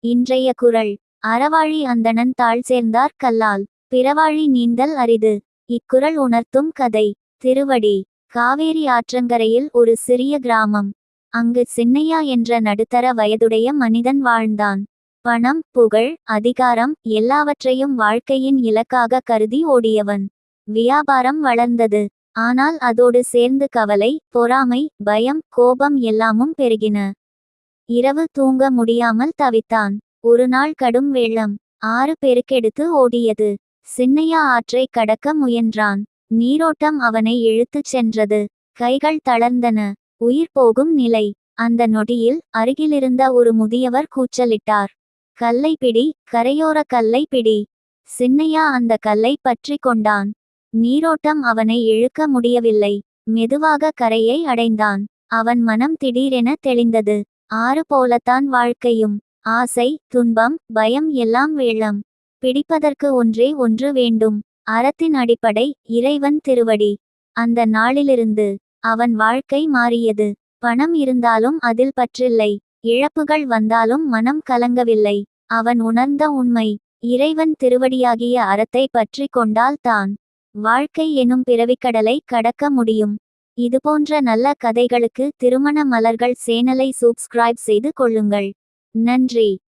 இன்றைய குறள். அறவாழி அந்தணன் தாழ் சேர்ந்தார் கல்லால் பிறவாழி நீந்தல் அரிது. இக்குறள் உணர்த்தும் கதை. திருவடி. காவேரி ஆற்றங்கரையில் ஒரு சிறிய கிராமம். அங்கு சின்னையா என்ற நடுத்தர வயதுடைய மனிதன் வாழ்ந்தான். பணம், புகழ், அதிகாரம் எல்லாவற்றையும் வாழ்க்கையின் இலக்காக கருதி ஓடியவன். வியாபாரம் வளர்ந்தது. ஆனால் அதோடு சேர்ந்து கவலை, பொறாமை, பயம், கோபம் எல்லாமும் பெருகின. இரவு தூங்க முடியாமல் தவித்தான். ஒரு நாள் கடும் வெள்ளம். ஆறு பெருக்கெடுத்து ஓடியது. சின்னையா ஆற்றை கடக்க முயன்றான். நீரோட்டம் அவனை இழுத்துச் சென்றது. கைகள் தளர்ந்தன. உயிர் போகும் நிலை. அந்த நொடியில் அருகிலிருந்த ஒரு முதியவர் கூச்சலிட்டார். கல்லை பிடி, கரையோர கல்லை பிடி. சின்னையா அந்த கல்லை பற்றி கொண்டான். நீரோட்டம் அவனை இழுக்க முடியவில்லை. மெதுவாக கரையை அடைந்தான். அவன் மனம் திடீரென தெளிந்தது. ஆறு போலத்தான் வாழ்க்கையும். ஆசை, துன்பம், பயம் எல்லாம் வெள்ளம். பிடிப்பதற்கு ஒன்றே ஒன்று வேண்டும். அறத்தின் அடிப்படை இறைவன் திருவடி. அந்த நாளிலிருந்து அவன் வாழ்க்கை மாறியது. பணம் இருந்தாலும் அதில் பற்றில்லை. இழப்புகள் வந்தாலும் மனம் கலங்கவில்லை. அவன் உணர்ந்த உண்மை, இறைவன் திருவடியாகிய அறத்தை பற்றி கொண்டால் தான் வாழ்க்கை எனும் பிறவிக்கடலை கடக்க முடியும். இதுபோன்ற நல்ல கதைகளுக்கு திருமண மலர்கள் சேனலை சப்ஸ்கிரைப் செய்து கொள்ளுங்கள். நன்றி.